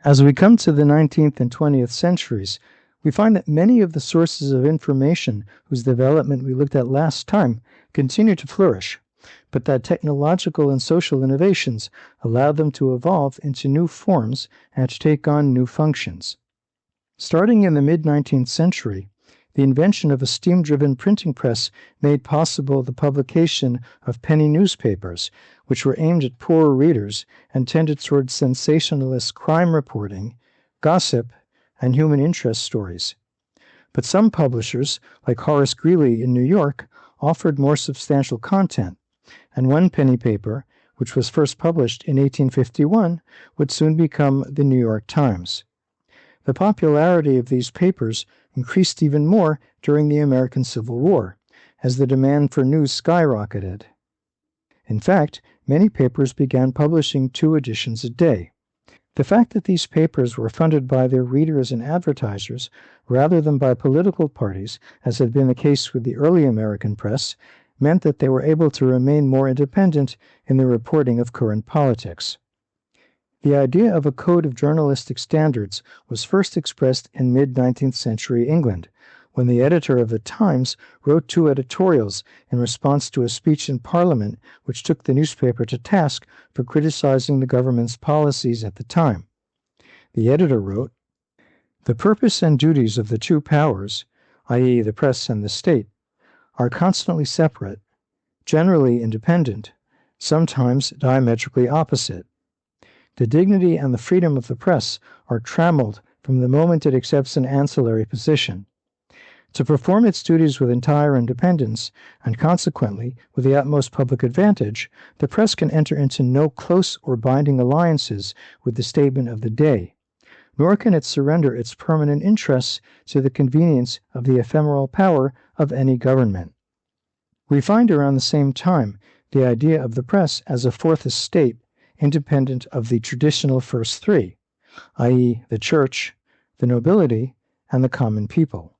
As we come to the 19th and 20th centuries, we find that many of the sources of information whose development we looked at last time continue to flourish, but that technological and social innovations allow them to evolve into new forms and to take on new functions. Starting in the mid-19th century, the invention of a steam-driven printing press made possible the publication of penny newspapers, which were aimed at poorer readers and tended towards sensationalist crime reporting, gossip, and human interest stories. But some publishers, like Horace Greeley in New York, offered more substantial content, and one penny paper, which was first published in 1851, would soon become the New York Times. The popularity of these papers increased even more during the American Civil War, as the demand for news skyrocketed. In fact, many papers began publishing 2 editions a day. The fact that these papers were funded by their readers and advertisers rather than by political parties, as had been the case with the early American press, meant that they were able to remain more independent in the reporting of current politics. The idea of a code of journalistic standards was first expressed in mid-19th century England, when the editor of the Times wrote 2 editorials in response to a speech in Parliament which took the newspaper to task for criticizing the government's policies at the time. The editor wrote, "The purpose and duties of the 2 powers, i.e. the press and the state, are constantly separate, generally independent, sometimes diametrically opposite. The dignity and the freedom of the press are trammeled from the moment it accepts an ancillary position. To perform its duties with entire independence, and consequently with the utmost public advantage, the press can enter into no close or binding alliances with the statement of the day, nor can it surrender its permanent interests to the convenience of the ephemeral power of any government." We find around the same time the idea of the press as a 4th estate independent of the traditional first 3, i.e. the church, the nobility, and the common people.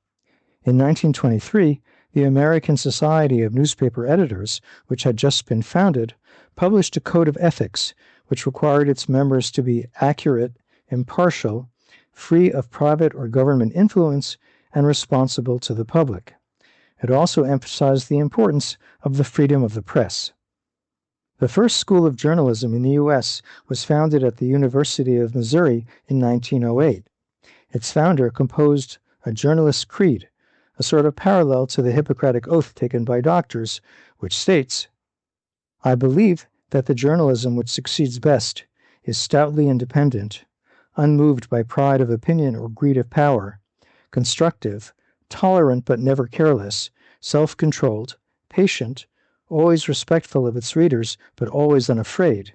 In 1923, the American Society of Newspaper Editors, which had just been founded, published a code of ethics which required its members to be accurate, impartial, free of private or government influence, and responsible to the public. It also emphasized the importance of the freedom of the press. The first school of journalism in the U.S. was founded at the University of Missouri in 1908. Its founder composed a journalist's creed, a sort of parallel to the Hippocratic Oath taken by doctors, which states, "I believe that the journalism which succeeds best is stoutly independent, unmoved by pride of opinion or greed of power, constructive, tolerant but never careless, self-controlled, patient, always respectful of its readers but always unafraid,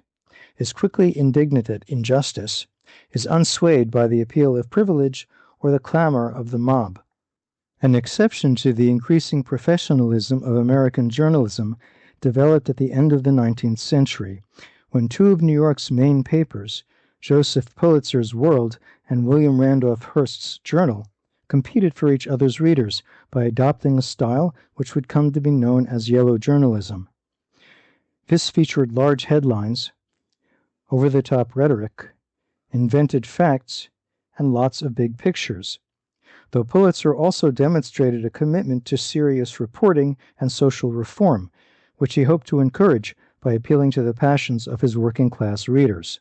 is quickly indignant at injustice, is unswayed by the appeal of privilege or the clamor of the mob." An exception to the increasing professionalism of American journalism developed at the end of the 19th century, when 2 of New York's main papers, Joseph Pulitzer's World and William Randolph Hearst's Journal, competed for each other's readers by adopting a style which would come to be known as yellow journalism. This featured large headlines, over-the-top rhetoric, invented facts, and lots of big pictures, though Pulitzer also demonstrated a commitment to serious reporting and social reform, which he hoped to encourage by appealing to the passions of his working-class readers.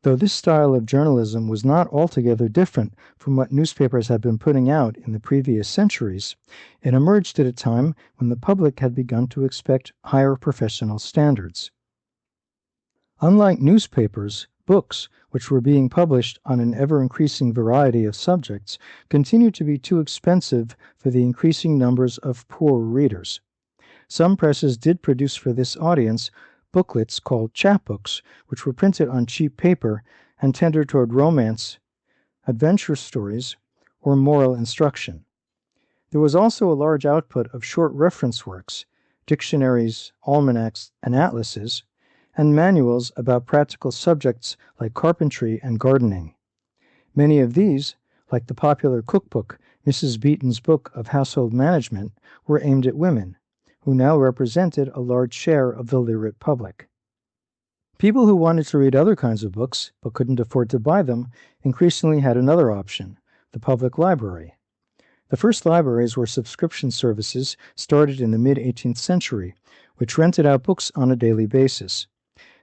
Though this style of journalism was not altogether different from what newspapers had been putting out in the previous centuries, it emerged at a time when the public had begun to expect higher professional standards. Unlike newspapers, books, which were being published on an ever-increasing variety of subjects, continued to be too expensive for the increasing numbers of poor readers. Some presses did produce for this audience booklets called chapbooks, which were printed on cheap paper and tendered toward romance, adventure stories, or moral instruction. There was also a large output of short reference works, dictionaries, almanacs, and atlases, and manuals about practical subjects like carpentry and gardening. Many of these, like the popular cookbook Mrs. Beeton's Book of Household Management, were aimed at women, who now represented a large share of the literate public. People who wanted to read other kinds of books but couldn't afford to buy them increasingly had another option, the public library. The first libraries were subscription services started in the mid-18th century, which rented out books on a daily basis.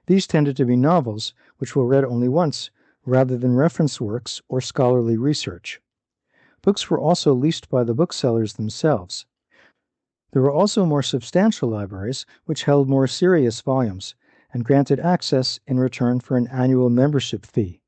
These tended to be novels, which were read only once, rather than reference works or scholarly research. Books were also leased by the booksellers themselves. There were also more substantial libraries, which held more serious volumes, and granted access in return for an annual membership fee.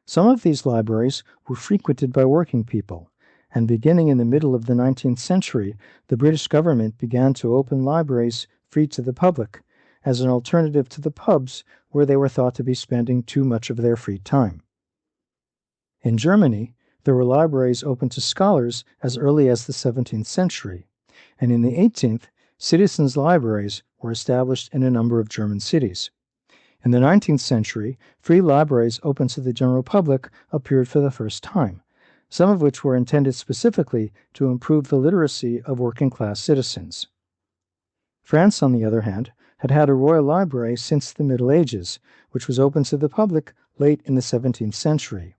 Some of these libraries were frequented by working people, and beginning in the middle of the 19th century, the British government began to open libraries free to the public, as an alternative to the pubs where they were thought to be spending too much of their free time. In Germany, there were libraries open to scholars as early as the 17th century, and in the 18th, citizens' libraries were established in a number of German cities. In the 19th century, free libraries open to the general public appeared for the first time, some of which were intended specifically to improve the literacy of working-class citizens. France, on the other hand, had had a royal library since the Middle Ages, which was open to the public late in the 17th century.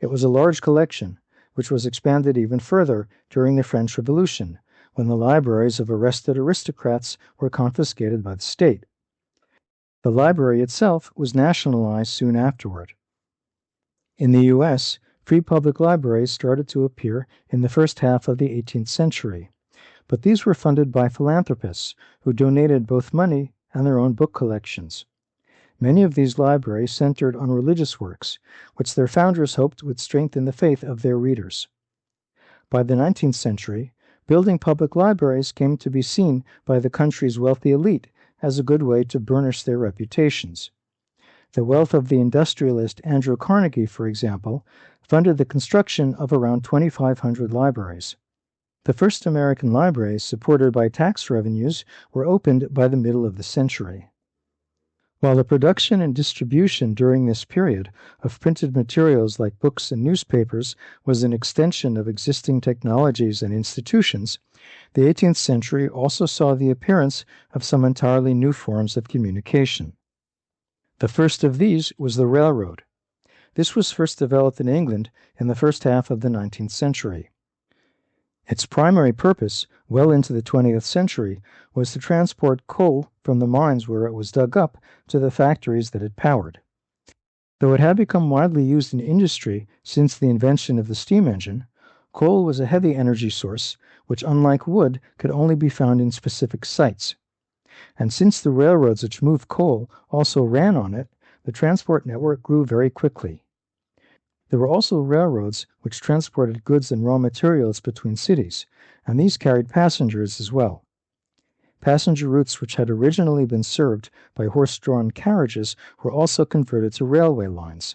It was a large collection, which was expanded even further during the French Revolution, when the libraries of arrested aristocrats were confiscated by the state. The library itself was nationalized soon afterward. In the U.S., free public libraries started to appear in the first half of the 18th century, but these were funded by philanthropists who donated both money and their own book collections. Many of these libraries centered on religious works, which their founders hoped would strengthen the faith of their readers. By the 19th century, building public libraries came to be seen by the country's wealthy elite as a good way to burnish their reputations. The wealth of the industrialist Andrew Carnegie, for example, funded the construction of around 2,500 libraries. The first American libraries, supported by tax revenues, were opened by the middle of the century. While the production and distribution during this period of printed materials like books and newspapers was an extension of existing technologies and institutions, the 18th century also saw the appearance of some entirely new forms of communication. The first of these was the railroad. This was first developed in England in the first half of the 19th century. Its primary purpose, well into the 20th century, was to transport coal from the mines where it was dug up to the factories that it powered. Though it had become widely used in industry since the invention of the steam engine, coal was a heavy energy source which, unlike wood, could only be found in specific sites. And since the railroads which moved coal also ran on it, the transport network grew very quickly. There were also railroads which transported goods and raw materials between cities, and these carried passengers as well. Passenger routes which had originally been served by horse-drawn carriages were also converted to railway lines.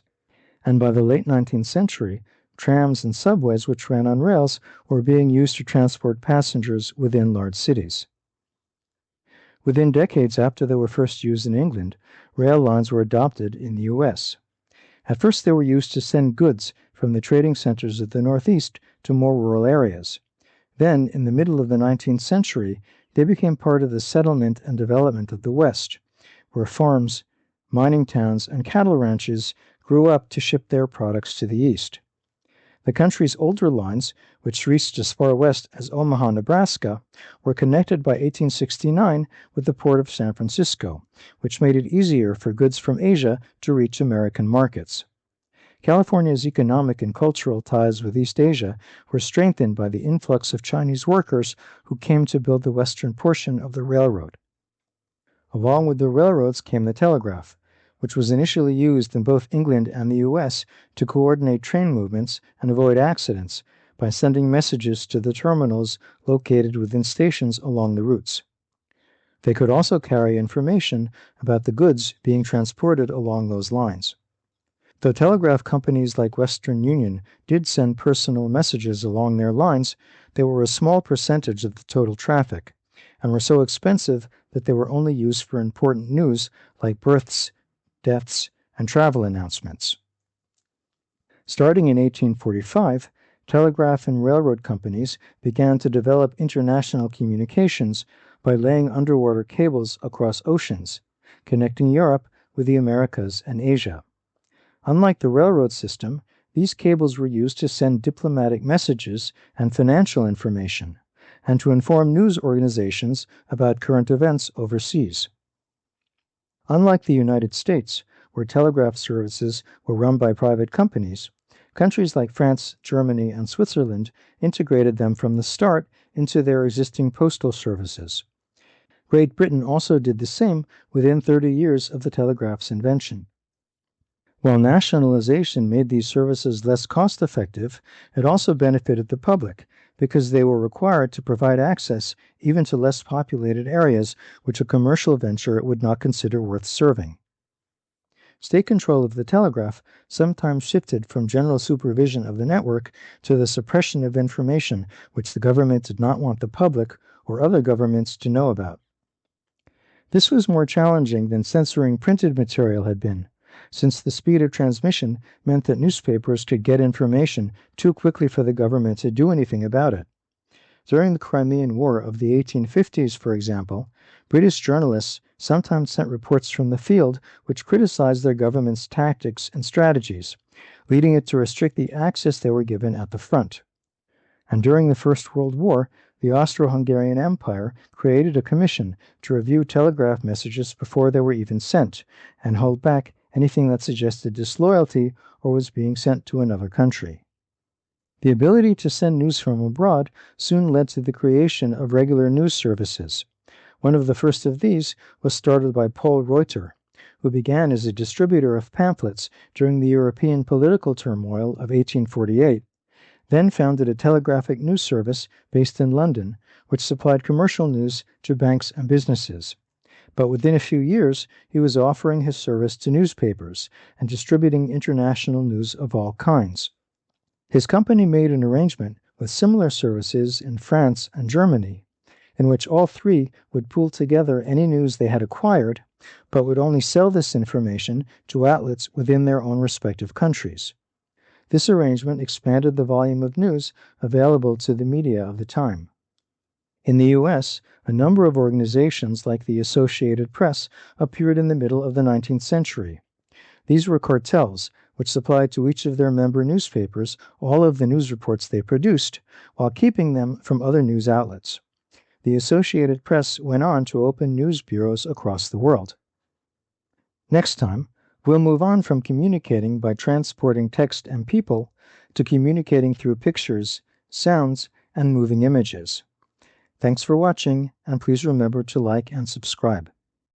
And by the late 19th century, trams and subways which ran on rails were being used to transport passengers within large cities. Within decades after they were first used in England, rail lines were adopted in the U.S. At first they were used to send goods from the trading centers of the Northeast to more rural areas. Then, in the middle of the 19th century, they became part of the settlement and development of the West, where farms, mining towns, and cattle ranches grew up to ship their products to the East. The country's older lines, which reached as far west as Omaha, Nebraska, were connected by 1869 with the port of San Francisco, which made it easier for goods from Asia to reach American markets. California's economic and cultural ties with East Asia were strengthened by the influx of Chinese workers who came to build the western portion of the railroad. Along with the railroads came the telegraph, which was initially used in both England and the U.S. to coordinate train movements and avoid accidents by sending messages to the terminals located within stations along the routes. They could also carry information about the goods being transported along those lines. Though telegraph companies like Western Union did send personal messages along their lines, they were a small percentage of the total traffic, and were so expensive that they were only used for important news like births, deaths, and travel announcements. Starting in 1845, telegraph and railroad companies began to develop international communications by laying underwater cables across oceans, connecting Europe with the Americas and Asia. Unlike the railroad system, these cables were used to send diplomatic messages and financial information, and to inform news organizations about current events overseas. Unlike the United States, where telegraph services were run by private companies, countries like France, Germany, and Switzerland integrated them from the start into their existing postal services. Great Britain also did the same within 30 years of the telegraph's invention. While nationalization made these services less cost-effective, it also benefited the public because they were required to provide access even to less populated areas which a commercial venture would not consider worth serving. State control of the telegraph sometimes shifted from general supervision of the network to the suppression of information which the government did not want the public or other governments to know about. This was more challenging than censoring printed material had been, since the speed of transmission meant that newspapers could get information too quickly for the government to do anything about it. During the Crimean War of the 1850s, for example, British journalists sometimes sent reports from the field which criticized their government's tactics and strategies, leading it to restrict the access they were given at the front. And during the First World War, the Austro-Hungarian Empire created a commission to review telegraph messages before they were even sent, and hold back anything that suggested disloyalty or was being sent to another country. The ability to send news from abroad soon led to the creation of regular news services. One of the first of these was started by Paul Reuter, who began as a distributor of pamphlets during the European political turmoil of 1848, then founded a telegraphic news service based in London, which supplied commercial news to banks and businesses. But within a few years, he was offering his service to newspapers and distributing international news of all kinds. His company made an arrangement with similar services in France and Germany, in which all three would pool together any news they had acquired, but would only sell this information to outlets within their own respective countries. This arrangement expanded the volume of news available to the media of the time. In the U.S., a number of organizations like the Associated Press appeared in the middle of the 19th century. These were cartels, which supplied to each of their member newspapers all of the news reports they produced, while keeping them from other news outlets. The Associated Press went on to open news bureaus across the world. Next time, we'll move on from communicating by transporting text and people to communicating through pictures, sounds, and moving images. Thanks for watching, and please remember to like and subscribe.